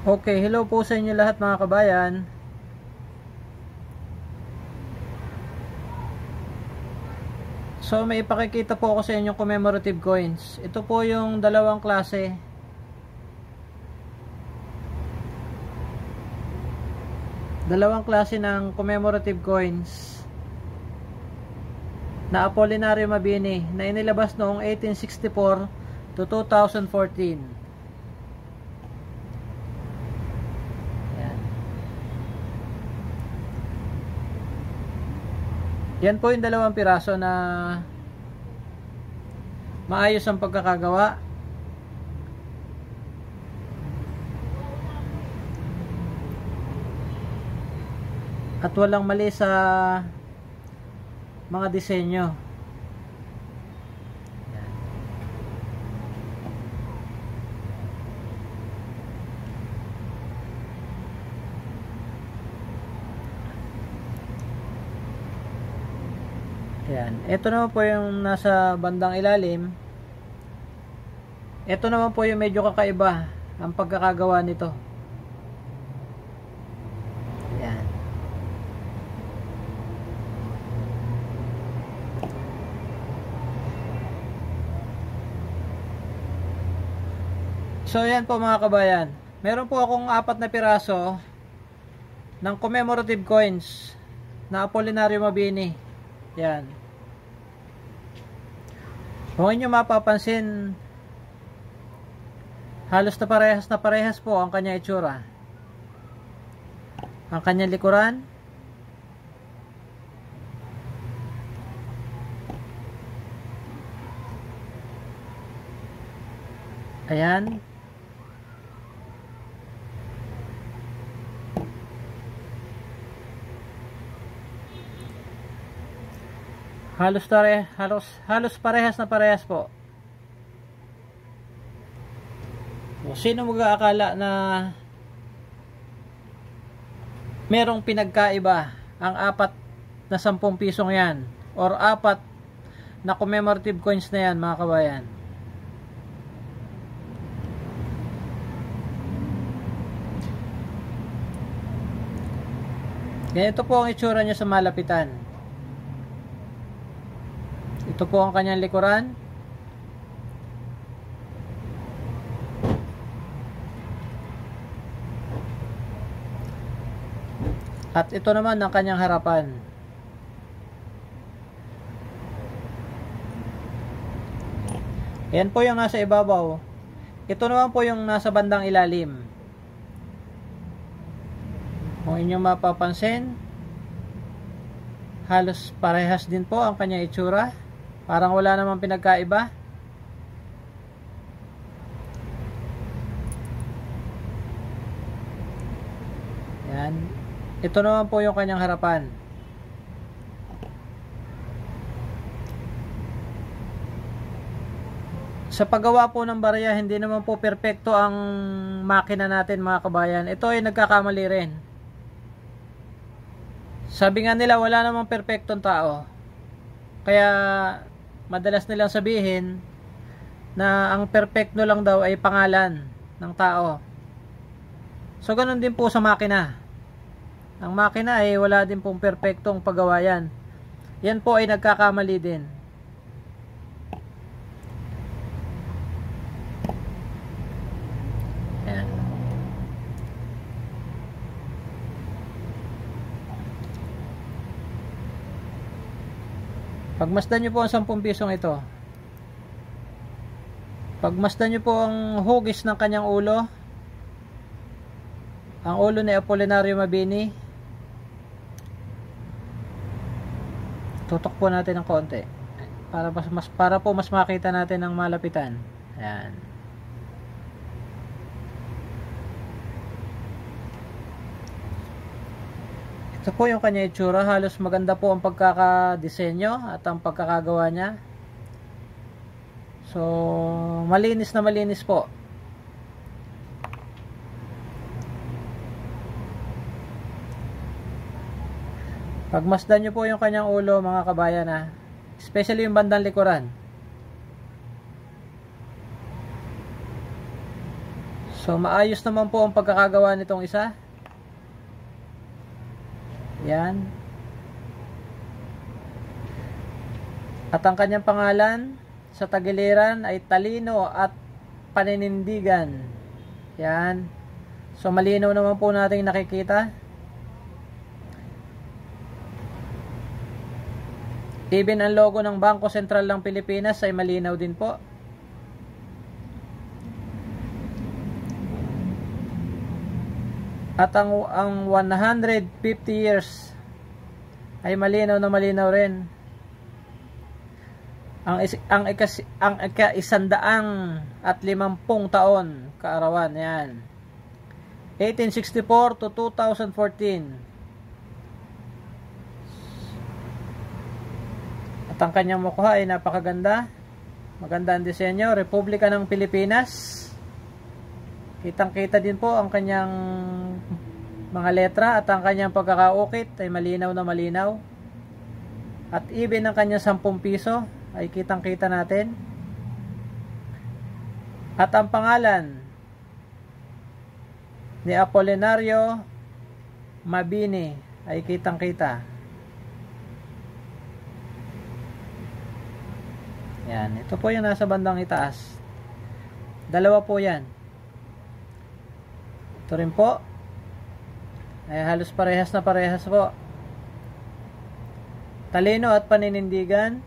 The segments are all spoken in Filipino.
Okay, hello po sa inyo lahat mga kabayan. So may ipakikita po ako sa inyong commemorative coins. Ito po yung dalawang klase. Dalawang klase ng commemorative coins na Apolinario Mabini na inilabas noong 1864 to 2014. Yan po yung dalawang piraso na maayos ang pagkakagawa. At walang mali sa mga disenyo. Ayan. Ito naman po yung nasa bandang ilalim. Ito naman po yung medyo kakaiba ang pagkakagawa nito. Ayan. So ayan po mga kabayan. Meron po akong 4 na piraso ng commemorative coins na Apolinario Mabini. Yan. Kung inyo mapapansin, halos na parehas po ang kanyang itsura. Ang kanyang likuran. Ayan. Halos parehas na parehas po. So, sino mag-aakala na merong pinagkaiba ang 4 na 10 pisong yan or 4 na commemorative coins na yan mga kabayan? Ganito po ang itsura niya sa malapitan. Ito po ang kanyang likuran. At ito naman ang kanyang harapan. Yan po yung nasa ibabaw. Ito naman po yung nasa bandang ilalim. Kung inyong mapapansin, halos parehas din po ang kanyang itsura. Parang wala namang pinagkaiba. Yan. Ito naman po yung kanyang harapan. Sa paggawa po ng barya, hindi naman po perpekto ang makina natin mga kabayan. Ito ay nagkakamali rin. Sabi nga nila, wala namang perpektong tao. Kaya madalas nilang sabihin na ang perfecto lang daw ay pangalan ng tao. So ganun din po sa makina. Ang makina ay wala din pong perfectong paggawa yan. Yan po ay nagkakamali din. Ayan. Pagmasdan nyo po ang 10 pisong ito. Pagmasdan nyo po ang hugis ng kanyang ulo. Ang ulo ni Apolinario Mabini. Tutok po natin ng konti. Para po mas makita natin ang malapitan. Ayan. Ito po yung kanya itsura. Halos maganda po ang pagkakadesenyo at ang pagkakagawa niya. So, malinis na malinis po. Pagmasdan nyo po yung kanyang ulo mga kabayan ha. Especially yung bandang likuran. So maayos naman po ang pagkakagawa nitong isa. Yan. At ang kanyang pangalan sa tagiliran ay talino at paninindigan. Yan. So malinaw naman po natin nakikita. Even ang logo ng Bangko Sentral ng Pilipinas ay malinaw din po. At ang 150 years ay malinaw na malinaw rin. Ang ika-150 taon kaarawan, yan. 1864 to 2014. At ang kanyang mukha ay napakaganda. Maganda ang disenyo. Republika ng Pilipinas. Kitang-kita din po ang kanyang mga letra at ang kanyang pagkakaukit ay malinaw na malinaw. At even ang kanyang 10 piso ay kitang-kita natin. At ang pangalan ni Apolinario Mabini ay kitang-kita. Yan, ito po yung nasa bandang itaas. Dalawa po yan. Ito rin po ay halos parehas na parehas po. Talino at paninindigan.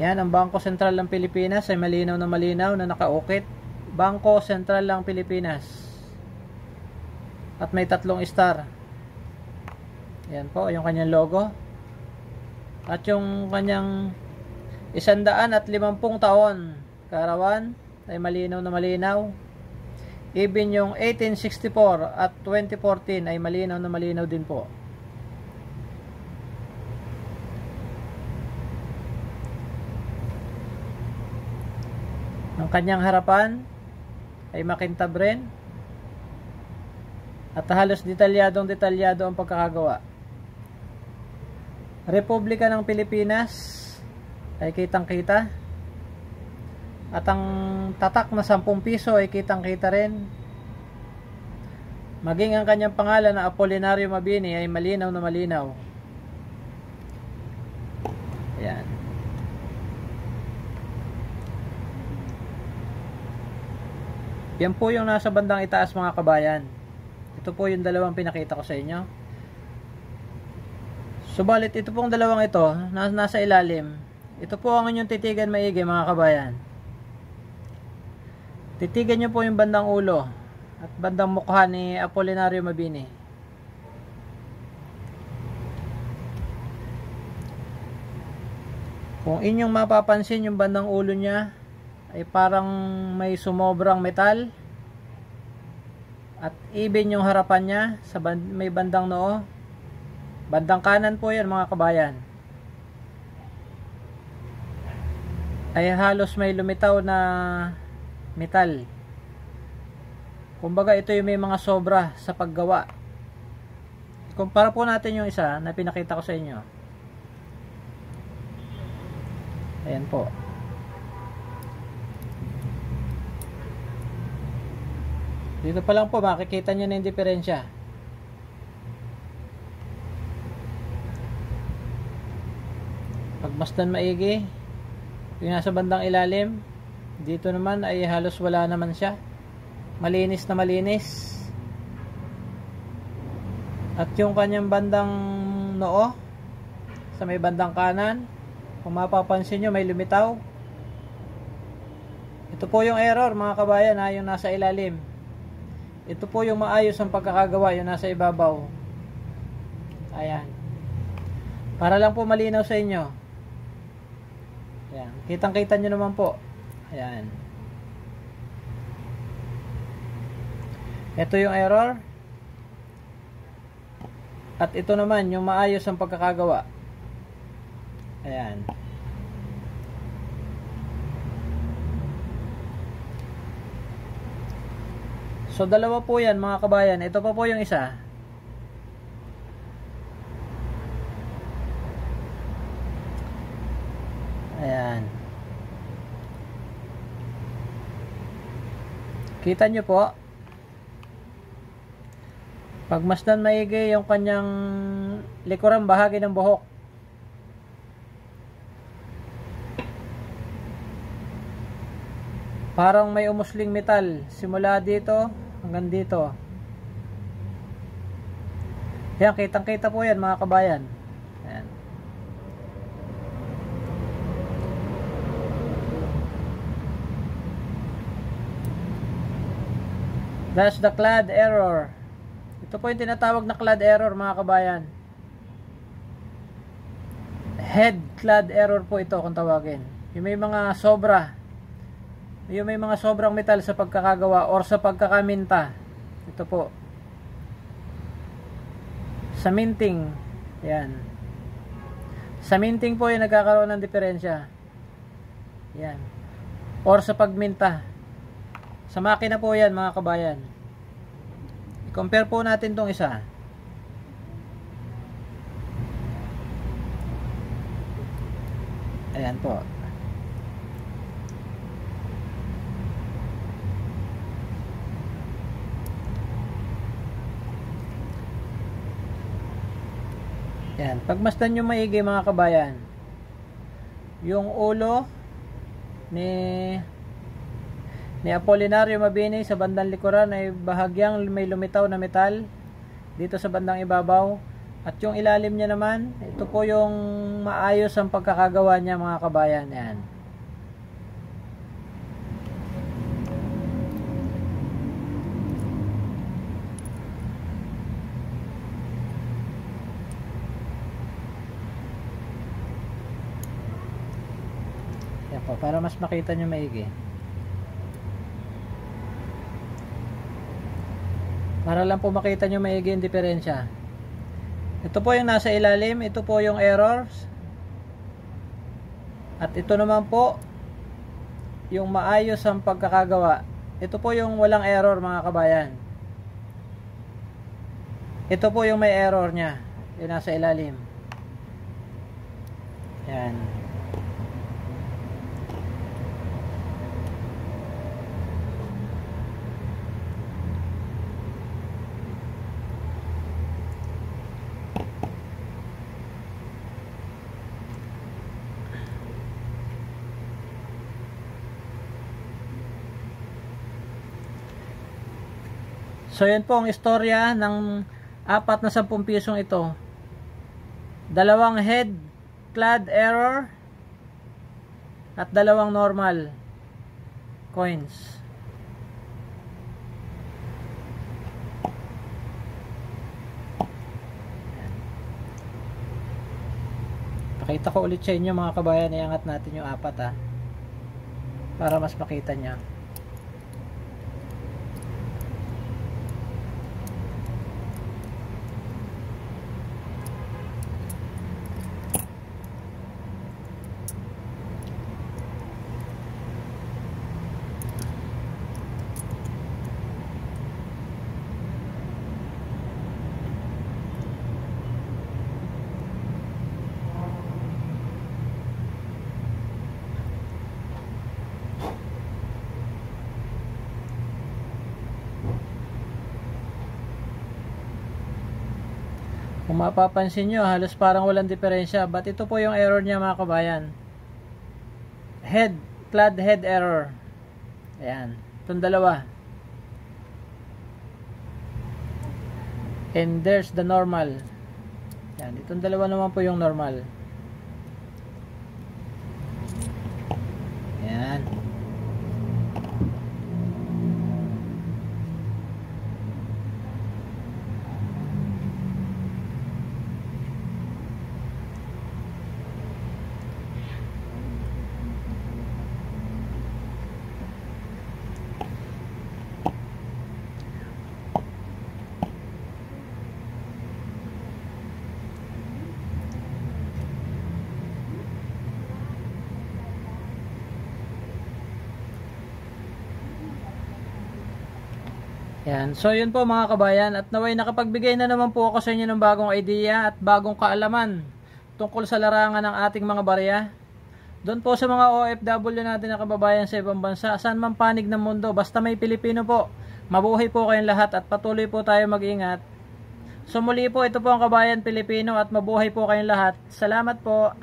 Yan, ang Bangko Sentral ng Pilipinas ay malinaw na nakaukit. Bangko Sentral ng Pilipinas. At may 3 star. Yan po, yung kanyang logo. At yung kanyang 150 taon kaarawan ay malinaw na malinaw. Even yung 1864 at 2014 ay malinaw na malinaw din po. Ang kanyang harapan ay makintab rin. At halos detalyado ang pagkakagawa. Republika ng Pilipinas ay kitang-kita. At ang tatak na 10 piso ay kitang-kita rin. Maging ang kanyang pangalan na Apolinario Mabini ay malinaw na malinaw. Ayan. Yan po yung nasa bandang itaas mga kabayan. Ito po yung dalawang pinakita ko sa inyo. Subalit ito pong dalawang ito nasa ilalim. Ito po ang inyong titigan maigi mga kabayan. Titigan nyo po yung bandang ulo at bandang mukha ni Apolinario Mabini. Kung inyong mapapansin yung bandang ulo niya ay parang may sumobrang metal. At even yung harapan niya sa may bandang noo. Bandang kanan po yan mga kabayan. Ay halos may lumitaw na metal. Kumbaga ito yung may mga sobra sa paggawa. Kumpara po natin yung isa na pinakita ko sa inyo. Ayan po. Dito pa lang po makikita nyo na yung diferensya. Pagmasdan maigi, yung nasa bandang ilalim, dito naman ay halos wala naman siya. Malinis na malinis. At yung kanyang bandang noo sa may bandang kanan, kung mapapansin nyo may lumitaw. Ito po yung error mga kabayan ha, yung nasa ilalim. Ito po yung maayos ang pagkakagawa, yung nasa ibabaw. Ayan. Para lang po malinaw sa inyo. Ayan. Kitang-kita nyo naman po. Ayan. Ito yung error. At ito naman yung maayos ang pagkakagawa. Ayan. So dalawa po yan mga kabayan. Ito pa po yung isa. Ayan. Kita nyo po, pagmasdan maigi yung kanyang likurang bahagi ng buhok. Parang may umusling metal simula dito hanggang dito. Yan, kitang kita po yan mga kabayan. Yan. That's the clad error. Ito po yung tinatawag na clad error mga kabayan. Head clad error po ito kung tawagin. Yung may mga sobra, yung may mga sobrang metal sa pagkakagawa or sa pagkakaminta. Ito po. Sa minting. Yan. Sa minting po yung nagkakaroon ng diferensya. Yan. Or sa pagminta. Sa makina po yan mga kabayan. I-compare po natin tong isa. Ayan po. Yan, pagmasdan nyo maigi mga kabayan, yung ulo ni Apolinario Mabini sa bandang likuran ay bahagyang may lumitaw na metal dito sa bandang ibabaw, at yung ilalim niya naman, ito po yung maayos ang pagkakagawa niya mga kabayan. Yan. Yan po, para mas makita nyo maigi. Para lang po makita nyo maigi yung diferensya. Ito po yung nasa ilalim, ito po yung errors. At ito naman po yung maayos ang pagkakagawa. Ito po yung walang error mga kabayan. Ito po yung may error nya, yung nasa ilalim. Yan. So yan po ang istorya ng 4 na 10 pisong ito. Dalawang head clad error at dalawang normal coins. Pakita ko ulit sa inyo mga kabayan, iangat natin yung 4 para mas makita nyo. Kung mapapansin nyo, halos parang walang diferensya. But ito po yung error niya mga kabayan. Clad head error. Ayan. Itong dalawa. And there's the normal. Ayan. Itong dalawa naman po yung normal. Ayan. Yan. So yun po mga kabayan, at naway nakapagbigay na naman po ako sa inyo ng bagong idea at bagong kaalaman tungkol sa larangan ng ating mga barya. Doon po sa mga OFW natin na kababayan sa ibang bansa, saan man panig ng mundo, basta may Pilipino po. Mabuhay po kayong lahat at patuloy po tayo mag-ingat. So muli po, ito po ang Kabayan Pilipino at mabuhay po kayong lahat. Salamat po.